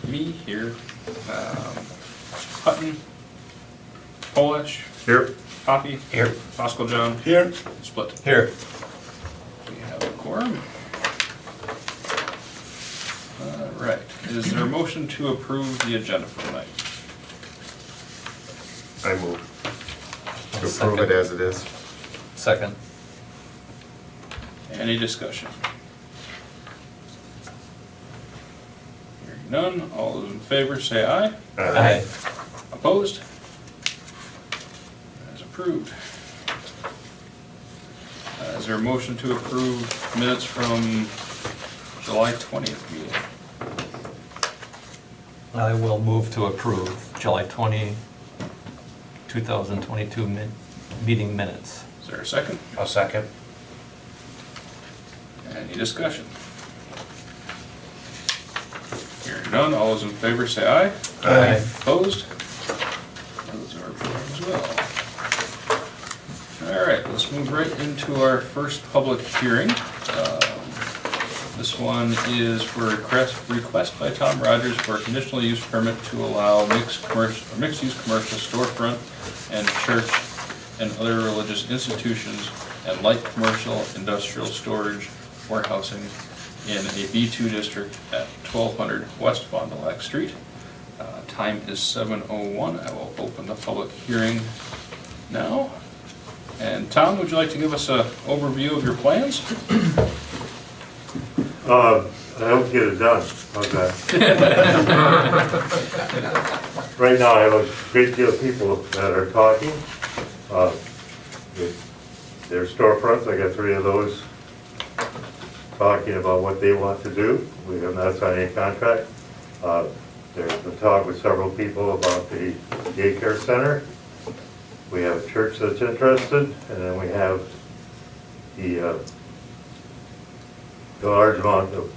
me here. Hutton, Polish, Here. Poppy, Here. Bosco John, Here. Split. Here. We have a quorum. All right, is there a motion to approve the agenda for tonight? I move. To approve it as it is. Second. Any discussion? Hearing none, all those in favor say aye. Aye. Opposed? As approved. Is there a motion to approve minutes from July 20th meeting? I will move to approve July 20, 2022 meeting minutes. Is there a second? I'll second. Any discussion? Hearing none, all those in favor say aye. Aye. Opposed? Those are approved as well. All right, let's move right into our first public hearing. This one is for a request by Tom Rogers for a conditional use permit to allow mixed-use commercial storefront and church and other religious institutions and light commercial industrial storage warehousing in a B2 district at 1200 West Fond du Lac Street. Time is 7:01. I will open the public hearing now. And Tom, would you like to give us an overview of your plans? I hope to get it done. Okay. Right now, I have a great deal of people that are talking. Their storefronts, I got 3 of those talking about what they want to do. We have not signed any contract. There's been talk with several people about the daycare center. We have a church that's interested, and then we have the large amount of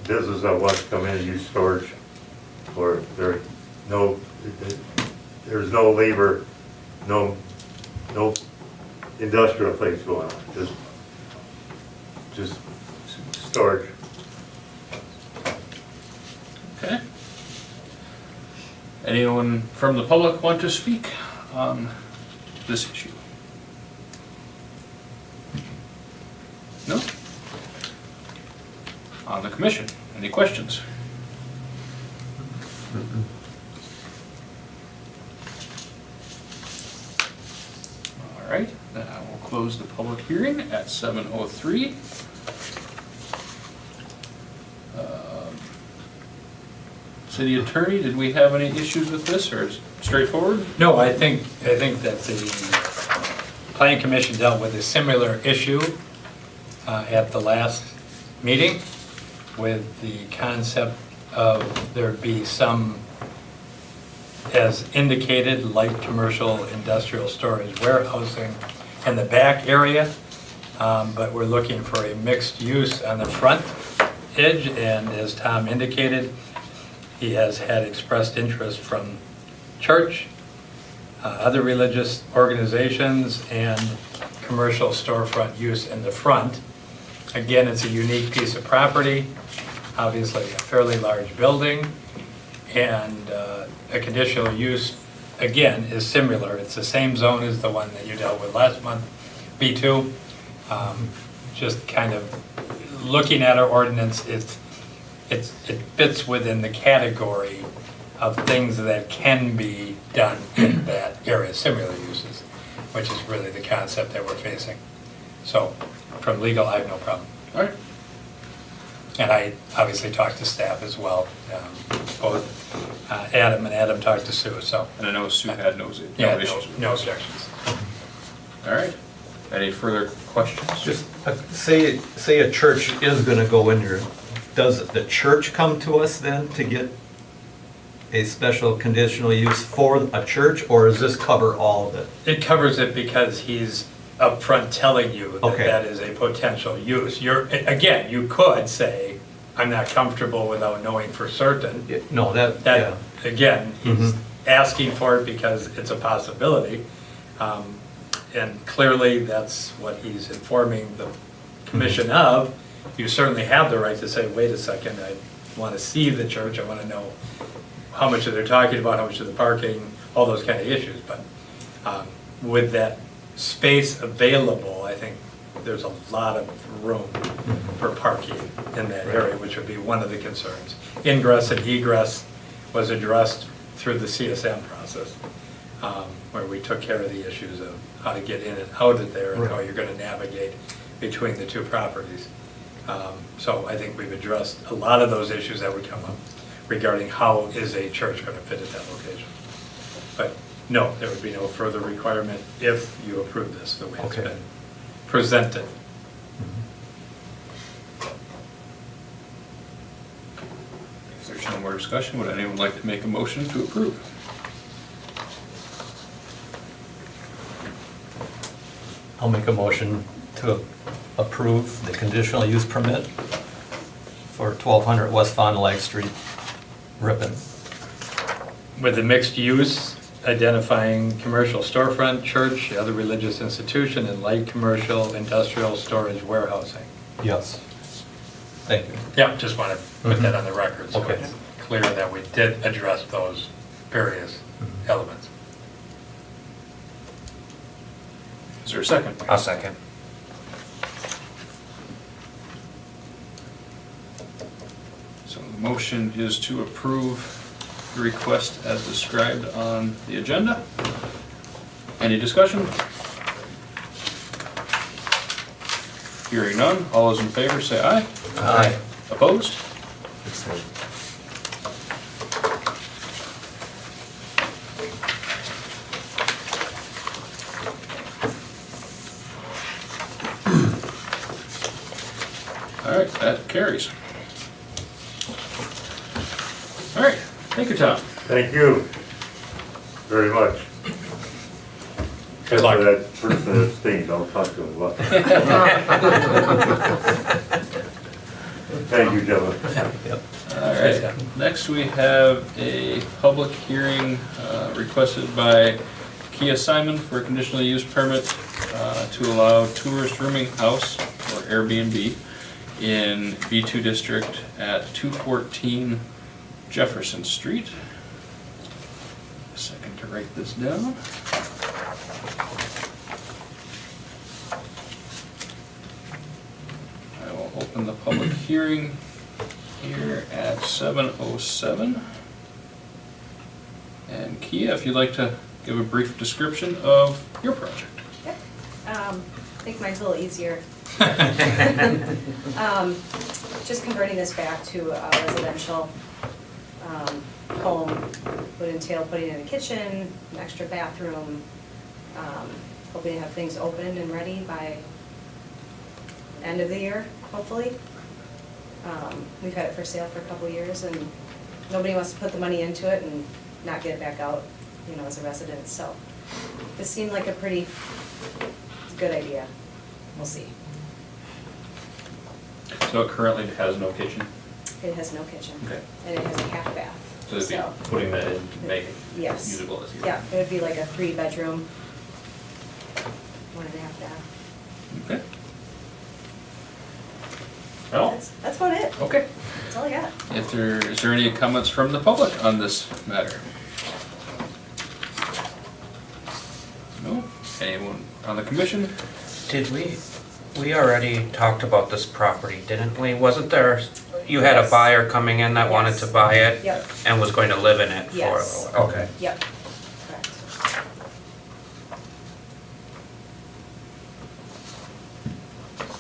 business that wants to come in and use storage for there's no labor, no industrial things going on, just storage. Okay. Anyone from the public want to speak on this issue? No? On the commission, any questions? All right, then I will close the public hearing at 7:03. City attorney, did we have any issues with this, or is it straightforward? No, I think that the planning commission dealt with a similar issue at the last meeting with the concept of there be some, as indicated, light commercial industrial storage warehousing in the back area, but we're looking for a mixed use on the front edge, and as Tom indicated, he has had expressed interest from church, other religious organizations, and commercial storefront use in the front. Again, it's a unique piece of property, obviously a fairly large building, and a conditional use, again, is similar. It's the same zone as the one that you dealt with last month, B2. Just kind of looking at our ordinance, it fits within the category of things that can be done in that area, similar uses, which is really the concept that we're facing. So, from legal, I have no problem. All right. And I obviously talked to staff as well, both Adam and Adam talked to Sue, so. And I know Sue had no Yeah, issues with no this. objections. All right. Any further questions? Just say a church is gonna go in here. Does the church come to us then to get a special conditional use for a church, or does this cover all of it? It covers it because he's upfront telling you that Okay. that is a potential use. Again, you could say, I'm not comfortable without knowing for certain. No, yeah. That, again, he's Mhm. asking for it because it's a possibility. And clearly, that's what he's informing the commission of. You certainly have the right to say, wait a second, want to see the church, I want to know how much are they talking about, how much of the parking, all those kind of issues. But with that space available, I think there's a lot of room for parking in that area, which would be one of the concerns. Ingress and egress was addressed through the CSM process, where we took care of the issues of how to get in and out of there and how you're going to navigate between the two properties. So I think we've addressed a lot of those issues that would come up regarding how is a church going to fit at that location. But no, there would be no further requirement if you approve this the way it's been presented. If there's no more discussion, would anyone like to make a motion to approve? I'll make a motion to approve the conditional use permit for 1200 West Fond du Lac Street, Ripon. With the mixed use, identifying commercial storefront, church, other religious institution, and light commercial, industrial, storage, warehousing. Yes. Thank you. Yeah, just want to put that on the record, so Okay. it's clear that we did address those various elements. Is there a second? I'll second. So the motion is to approve the request as described on the agenda. Any discussion? Hearing none, all those in favor say aye. Aye. Opposed? Abstain. All right, that carries. All right, thank you, Tom. Thank you very much. Good luck. Except for that person that abstained, I'll talk to him about. Thank you, gentlemen. Yep. All right, next we have a public hearing requested by Kia Simon for a conditional use permit to allow tourist rooming house or Airbnb in B2 district at 214 Jefferson Street. A second to write this down. I will open the public hearing here at 7:07. And Kia, if you'd like to give a brief description of your project. Yep. I think mine's a little easier. Just converting this back to a residential home would entail putting in a kitchen, an extra bathroom, hoping to have things open and ready by end of the year, hopefully. We've had it for sale for a couple of years and nobody wants to put the money into it and not get it back out, you know, as a resident, so this seemed like a pretty good idea. We'll see. So it currently has no kitchen? It has no kitchen. Okay. And it has a half bath. So it'd be putting that in to make it Yes. usable as you. Yeah, it would be like a 3-bedroom, 1.5 bath. Okay. Well, That's about it. okay. That's all I got. Is there any comments from the public on this matter? No? Anyone on the commission? Did we already talked about this property, didn't we? Wasn't there, you had a Yes. buyer coming in that wanted to Yes. buy it? Yep. And was going to live in it for a Yes. little while? Okay. Yep, correct.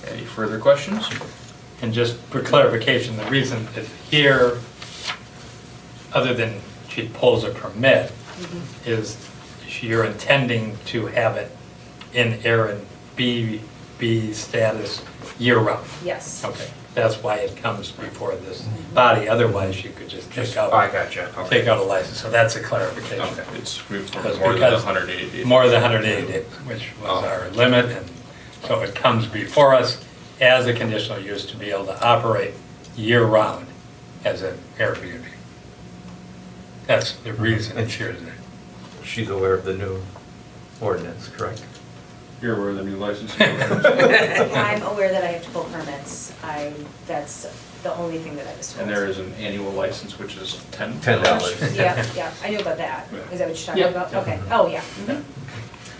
Any further questions? And just for clarification, the reason is here, other than she pulls a permit, is you're intending to have it in Airbnb status year-round. Yes. Okay, that's why it comes before this body, otherwise you could just take I out, gotcha, okay. take out a license, so that's a clarification. Okay, it's moved from Because- more than because 180 days. More than 180 days, which was our limit, and so it comes before us as a conditional use to be able to operate year-round as an Airbnb. That's the reason it's here today. She's aware of the new ordinance, correct? You're aware of the new licensing ordinance? I'm aware that I have to pull permits. That's the only thing that I was told. And there is an annual license, which is $10. $10. Yeah, yeah, I knew about that. Is that what you're talking Yep. about? Okay, oh, yeah. Mhm.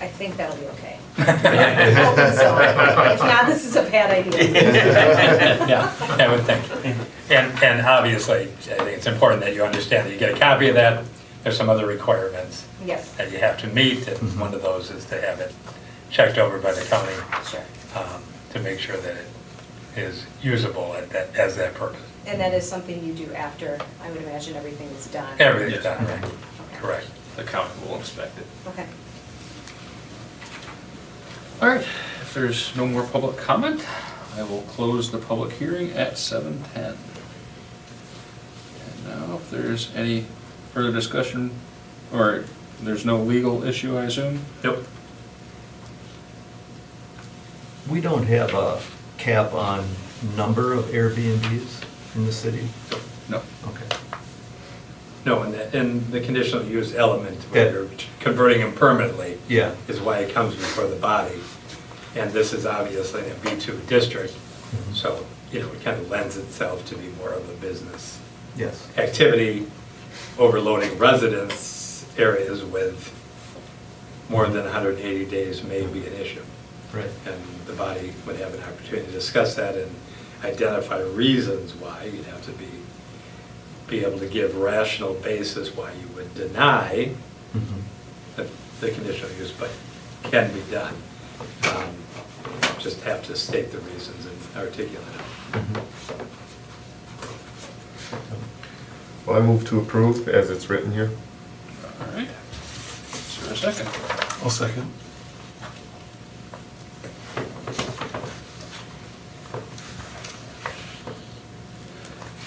I think that'll be okay. I'm hoping so. If not, this is a bad idea. Yeah, I would think. And obviously, I think it's important that you understand that you get a copy of that. There's some other requirements Yes, that you have to meet, and one of those is to have it checked over by the county sure. to make sure that it is usable as that purpose. And that is something you do after, I would imagine, everything is done. Everything's Yes. done, right? Okay. Correct. The county will inspect it. Okay. All right, if there's no more public comment, I will close the public hearing at 7:10. And now, if there's any further discussion, or there's no legal issue, I assume? Nope. We don't have a cap on number of Airbnbs in the city? No. Okay. No, and the conditional use element, where you're converting them permanently, Yeah. is why it comes before the body. And this is obviously in a B2 district, so, it kind of lends itself to be more of a business Yes. activity. Overloading residence areas with more than 180 days may be an issue. Right. And the body would have an opportunity to discuss that and identify reasons why. You'd have to be able to give rational basis why you would deny Mhm. the conditional use, but can be done. Just have to state the reasons and articulate them. Well, I move to approve as it's written here. All right. Is there a second? I'll second.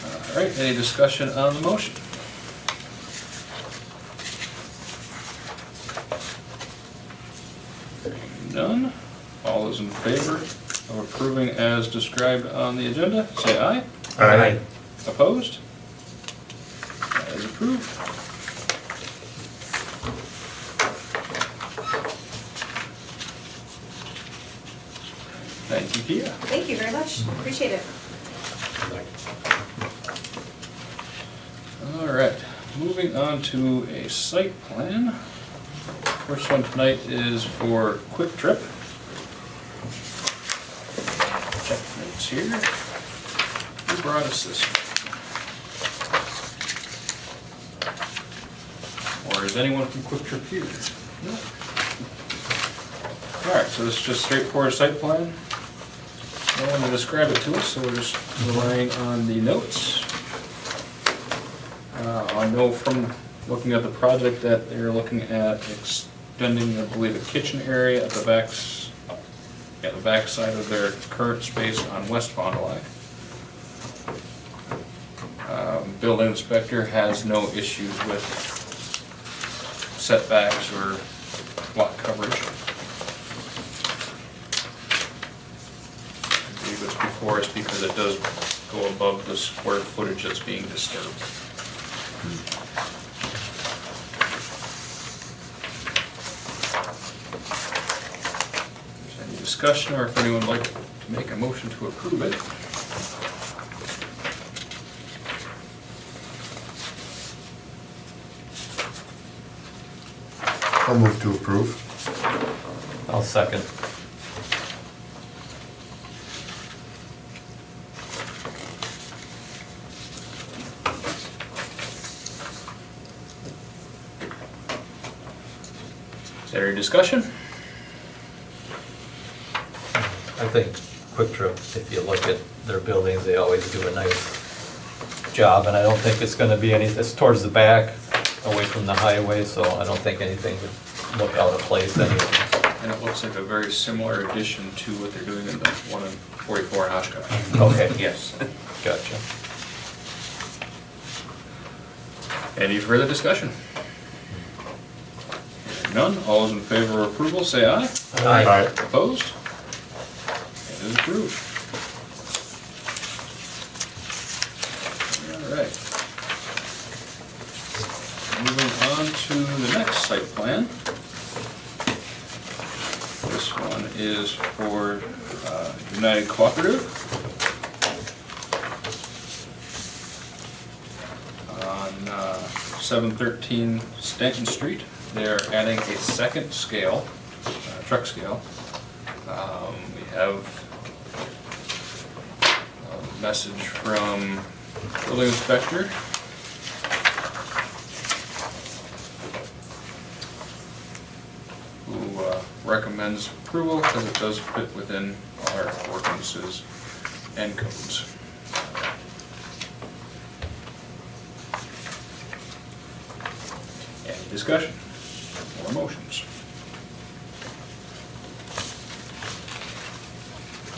All right, any discussion on the motion? Hearing none. All those in favor of approving as described on the agenda, say aye. Aye. Opposed? That is approved. Thank you, Kia. Thank you very much. Appreciate it. All right, moving on to a site plan. First one tonight is for Quick Trip. Check notes here. Who brought us this? Or is anyone from Quick Trip here? No. All right, so this is just straightforward site plan. No one to describe it to us, so we're just relying on the notes. I know from looking at the project that they're looking at extending, I believe, a kitchen area at the back side of their current space on West Fond du Lac. Building inspector has no issues with setbacks or lot coverage. I believe it's before us because it does go above the square footage that's being disturbed. If there's any discussion, or if anyone would like to make a motion to approve it. I'll move to approve. I'll second. Is there any discussion? I think Quick Trip, if you look at their buildings, they always do a nice job, and I don't think it's gonna be any, it's towards the back, away from the highway, so I don't think anything would look out of place anyway. And it looks like a very similar addition to what they're doing in the one in 44 in Oshkosh. Okay, Yes. gotcha. Any further discussion? Hearing none, all those in favor of approval, say aye. Aye. Opposed? It is approved. All right. Moving on to the next site plan. This one is for United Cooperative. On 713 Stanton Street, they're adding a second scale, truck scale. We have a message from building inspector. Who recommends approval because it does fit within our ordinances and codes. Any discussion or motions?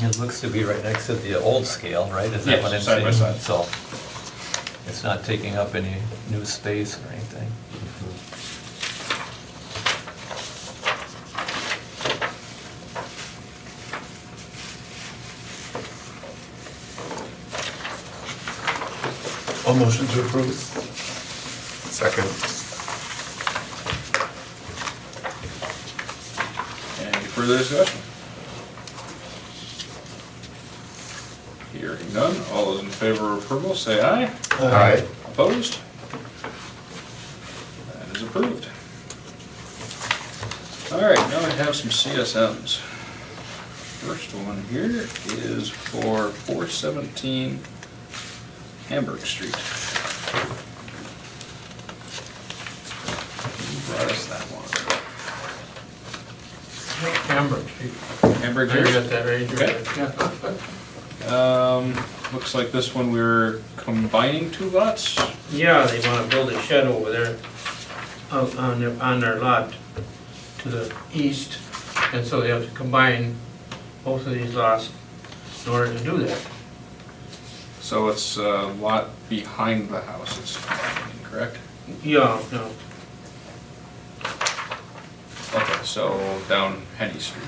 It looks to be right next to the old scale, right? Is that Yes, what I'm side by seeing? side. So it's not taking up any new space or anything. All motion to approve. Second. Any further discussion? Hearing none, all those in favor of approval, say aye. Aye. Opposed? That is approved. All right, now I have some CSMs. First one here is for 417 Hamburg Street. Who brought us that one? Hamburg Street. Hamburg I here? got that right here. Okay. Looks like this one we're combining two lots. Yeah, they wanna build a shed over there on their lot to the east, and so they have to combine both of these lots in order to do that. So it's a lot behind the house it's combining, correct? Yeah, no, Okay, so down Henny Street.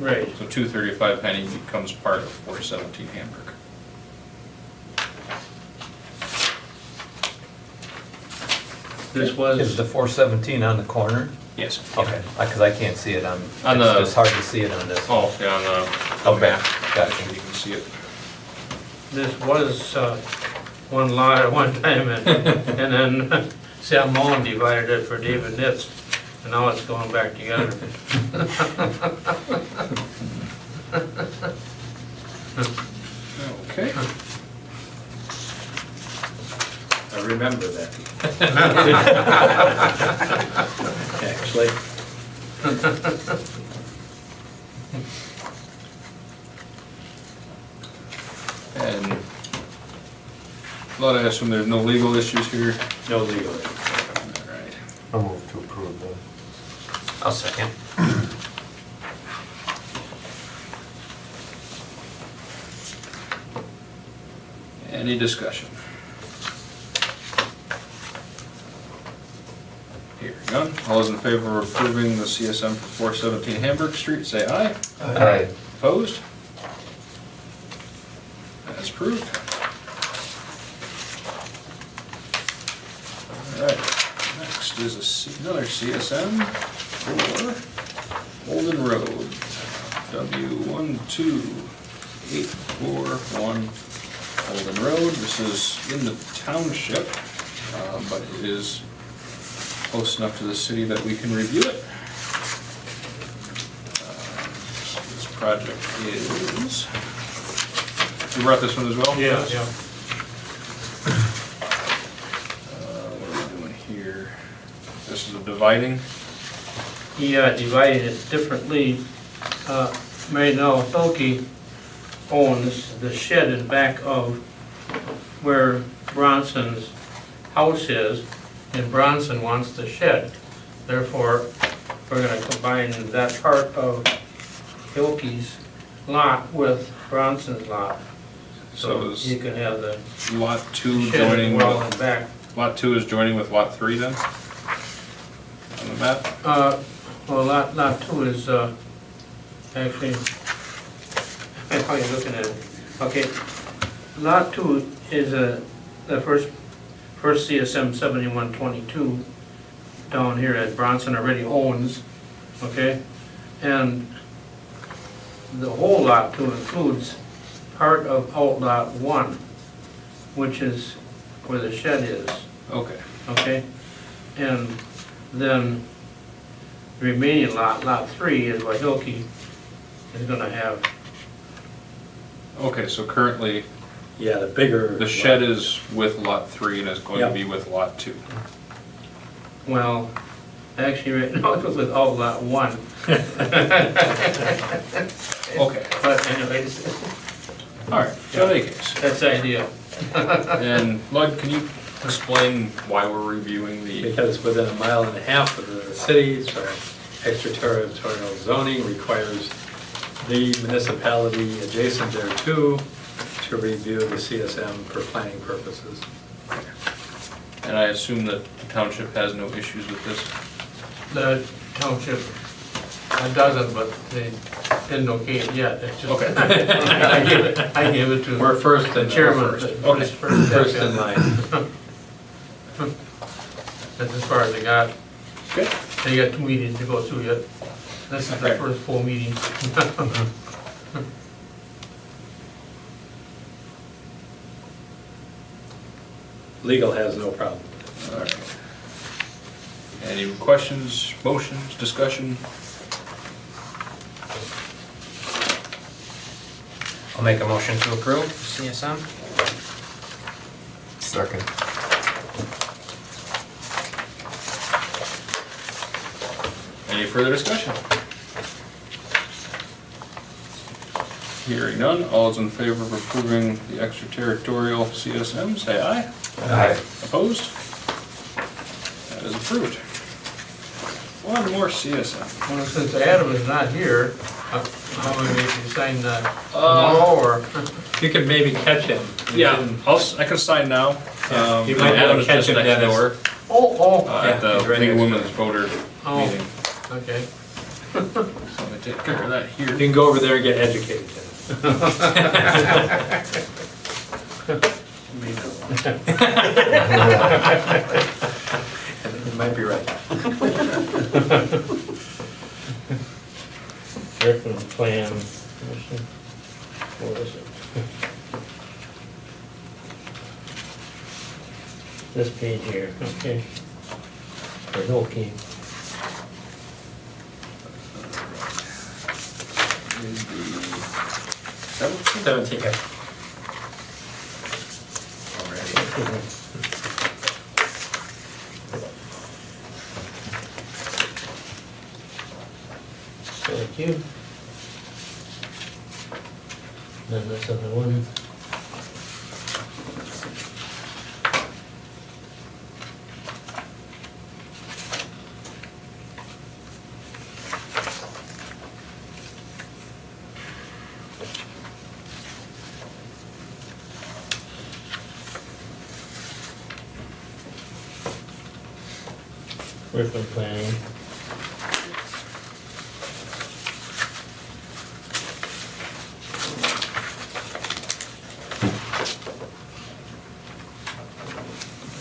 right. So 235 Henny becomes part of 417 Hamburg. This Is was, the 417 on the corner? Yes. Okay, because I can't see it on, On the- it's hard to see it on this. Oh, yeah, on the Okay, map. gotcha. You can see it. this was one lot at one time, and then Sam Mullen divided it for David Nitz, and now it's going back together. Okay. I remember that. Actually. And Lord, I assume there's no legal issues here? No legal. All right. I'll move to approve the. I'll second. Any discussion? Hearing none. All those in favor of approving the CSM for 417 Hamburg Street, say aye. Aye. Opposed? That's approved. All right, next is another CSM for Holden Road, W12841 Holden Road. This is in the township, but it is close enough to the city that we can review it. This project is, you brought this one as well? Yeah, yeah. What are we doing here? This is a dividing? Yeah, divided it differently. Mary Nell Filkey owns the shed in back of where Bronson's house is, and Bronson wants the shed. Therefore, we're gonna combine that part of Filkey's lot with Bronson's lot. So So is you can have the Lot 2 shed joining well with, in back. Lot 2 is joining with Lot 3 then? On the map? Well, lot two is, actually, how are you looking at it? Okay, lot two is, the first CSM 7122 down here that Bronson already owns, okay? And the whole lot to includes part of Outlot 1, which is where the shed is, Okay, okay? And then the remaining lot, Lot 3, is what Hilke is gonna have. okay, so currently, Yeah, the bigger. the shed is with lot 3 and is going to Yep. be with lot 2. Well, actually, right now it's with Outlot 1. Okay, But anyways, all right, so in any case. that's the idea. And Lud, can you explain why we're reviewing the, Because within 1.5 miles of the city, so extraterritorial zoning requires the municipality adjacent thereto to review the CSM for planning purposes. and I assume that the township has no issues with this? The township doesn't, but they didn't okay it yet. It's just- Okay. I gave it to We're first the and chairman. first. that Okay. was first First step, in yeah. line. That's as far as I got. Good. They got 2 meetings to go through yet. This is the Okay. first full meeting. Legal has no problem. All right. Any questions, motions, discussion? I'll make a motion to approve CSM. Second. Any further discussion? Hearing none, all is in favor of approving the extraterritorial CSM, say aye. Aye. Opposed? That is approved. One more CSM. Well, since Adam is not here, how am I going to sign that tomorrow or? You can maybe catch him. Yeah, I can sign now. Yeah, you might Adam have is to catch just him, next Dennis. door, Oh, at Yeah, the he's right League of next Women's Voter Oh. meeting. okay. So I'm gonna take care of that You here. can go over there and get educated. Dennis. You might be right. Ripon plan. What is it? This page here, okay. For Hilke. Is the 17th? 17. Alrighty. Thank you. Then this other one. Ripon planning.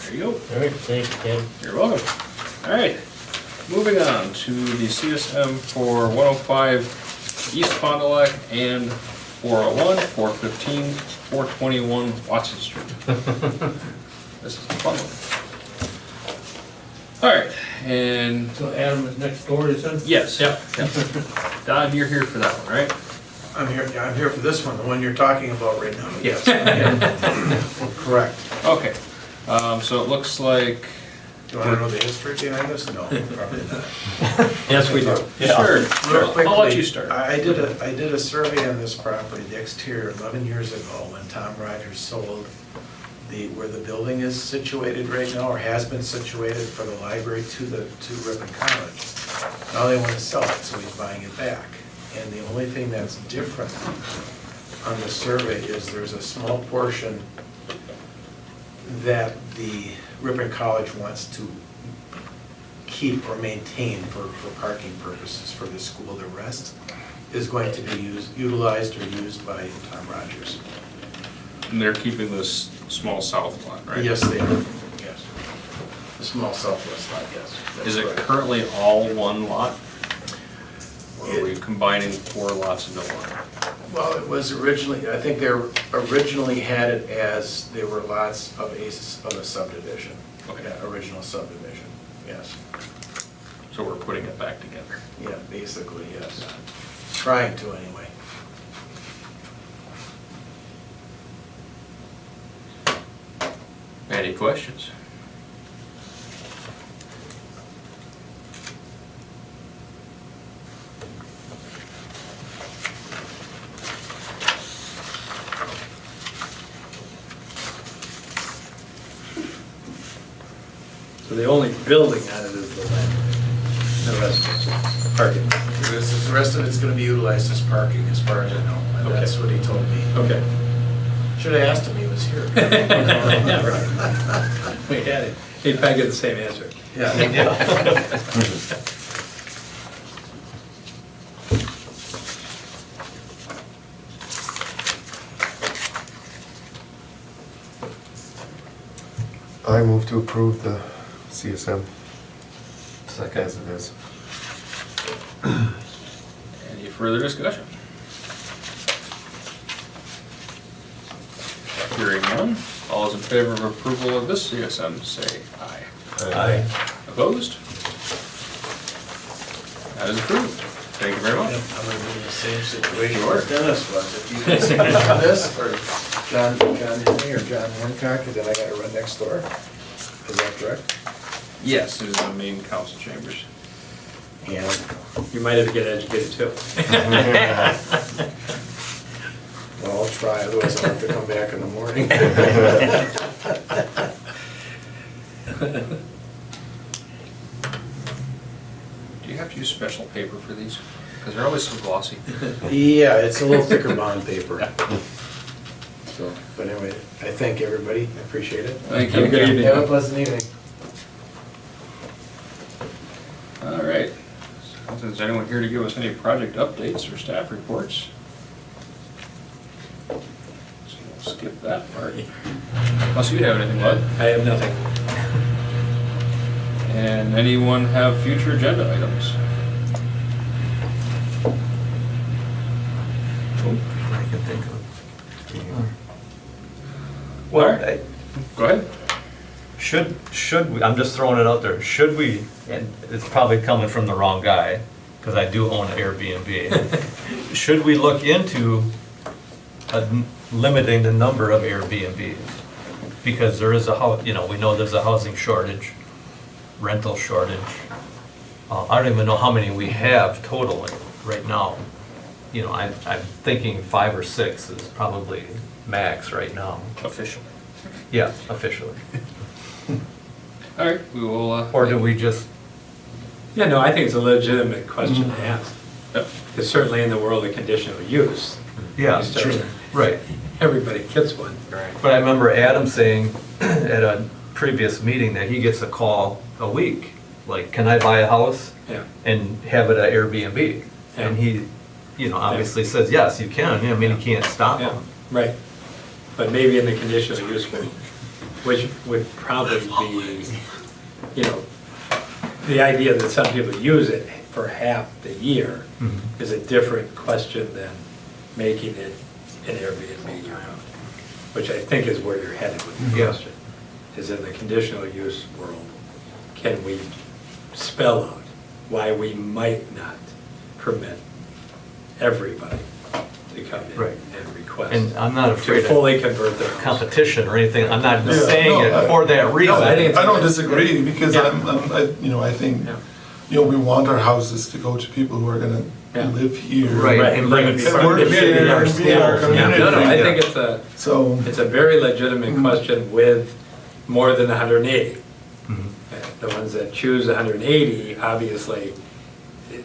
There you go. All right, thanks, Ken. You're welcome. All right, moving on to the CSM for 105 East Fond du Lac and 401, 415, 421 Watson Street. This is the fun one. All right, and So Adam is next door, you said? yes, yep. Don, you're here for that one, right? I'm here for this one, the one you're talking about right now. Yes. Correct. Okay, so it looks like, Do you want to know the history behind this? No, probably not. Yes, we do. sure, Real quickly, I'll let you start. I did a survey on this property, the exterior, 11 years ago, when Tom Rogers sold where the building is situated right now, or has been situated for the library to Ripon College. Now they want to sell it, so he's buying it back. And the only thing that's different on the survey is there's a small portion that the Ripon College wants to keep or maintain for parking purposes for the school. The rest is going to be utilized or used by Tom Rogers. And they're keeping this small south lot, right? Yes, they are, yes. The small southwest lot, yes. That's Is it correct. currently all one lot? Or are we combining 4 lots into one? Well, it was originally, I think they originally had it as they were lots of of a subdivision. Okay. Yeah, original subdivision, yes. So we're putting it back together. Yeah, basically, yes. Trying to anyway. Any questions? So the only building on it is the land, the rest is parking. The rest of it's gonna be utilized as parking, as far as I know, and Okay. that's what he told me. Okay. Should have asked him, he was here. Yeah, right. We had it. He'd probably get the same answer. Yeah. I move to approve the CSM Second. as it is. Any further discussion? Hearing none, all those in favor of approval of this CSM, say aye. Aye. Opposed? That is approved. Thank you very much. I'm gonna be in the same situation Sure. as Dennis was. If you can sign on this, or John Henry or John Hancock, then I gotta run next door. Is that correct? Yes, it is the main council chambers. Yeah. You might have to get educated too. Well, I'll try, otherwise I'll have to come back in the morning. Do you have to use special paper for these? Because they're always so glossy. Yeah, it's a little thicker bond paper. So, but anyway, I thank everybody, I appreciate it. Thank Have a you. good evening. Have a pleasant evening. All right. So, is anyone here to give us any project updates or staff reports? So we'll skip that part. Unless you have anything, Bud. I have nothing. And anyone have future agenda items? I can think of. All Well, right. Go ahead. should we, I'm just throwing it out there, should we, and it's probably coming from the wrong guy, because I do own an Airbnb. Should we look into limiting the number of Airbnbs? Because there is we know there's a housing shortage, rental shortage. I don't even know how many we have totally right now. I'm thinking 5 or 6 is probably max right now. Officially. Yeah, officially. All right, we will. Or do we just, Yeah, no, I think it's a legitimate question to ask. Yep. Because certainly in the world of conditional use, yeah, you start- right. everybody gets one. But I remember Adam saying at a previous meeting that he gets a call a week, like, can I buy a house Yeah. and have it at Airbnb? And Yeah. he, obviously says, yes, you can, I mean, you can't stop Yeah, him. right. But maybe in the conditional use one, which would probably be, the idea that some people use it for half the year Mhm. is a different question than making it an Airbnb year-round, which I think is where you're headed with the Yeah. question. Is in the conditional use world, can we spell out why we might not permit everybody to come in Right. and request? And I'm not To afraid of fully convert their house. competition or anything, I'm not Yeah, saying no, it for that reason. I think it's- I don't disagree, because Yeah. I think, Yeah. we want our houses to go to people who are gonna Yeah. live here. Right, and bring it And from work the here, community, our and be in our schools. Yeah, community. no, no, I Yeah. think So, it's a very legitimate question with more than 180. Mhm. The ones that choose 180, obviously,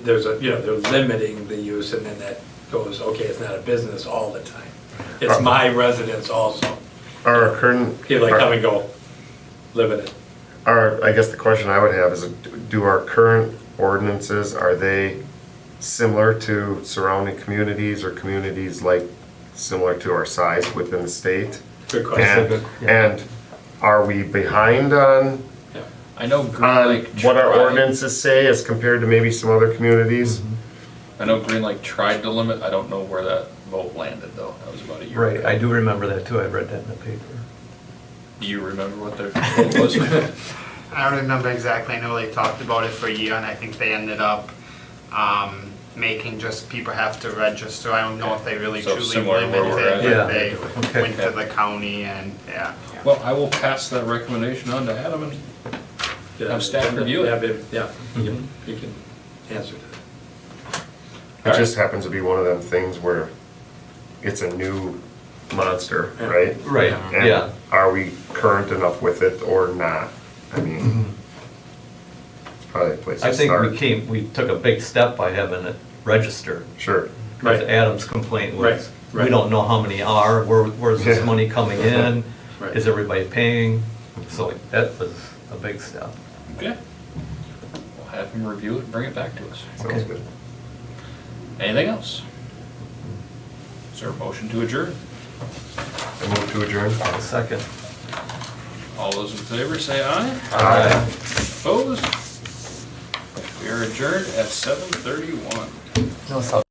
they're limiting the use, and then that goes, okay, it's not a business all the time. It's my residence also. Our current, People that come and go, live in it. I guess the question I would have is, do our current ordinances, are they similar to surrounding communities or communities like similar to our size within the state? Good question. And, and are we behind on Yeah. I know Green Lake. what our tried- ordinances say as compared to maybe some other communities? I know Green Lake tried to limit, I don't know where that vote landed though. That was about a year ago. Right, I do remember that too, I read that in the paper. Do you remember what their vote was? I don't remember exactly, I know they talked about it for a year, and I think they ended up making just people have to register. I don't know if they really So truly similar to where we're limited, at. but they Yeah, okay. went to the county and, yeah. Well, I will pass that recommendation on to Adam and have staff review it. Yeah, Mhm. you can answer that. It just happens to be one of them things where it's a new monster, right? Right, And yeah. are we current enough with it or not? I mean, it's probably a place I to think start. we took a big step by having it registered. Sure. Because Right. Adam's complaint was, Right, right. we don't know how many are, where's this Yeah. money coming in? Right. Is everybody paying? So that was a big step. Okay. We'll have him review it and bring it back to us. Sounds Okay. good. Anything else? Is there a motion to adjourn? I move to adjourn. Second. All those in favor say aye. Aye. Opposed? We are adjourned at 7:31. No, so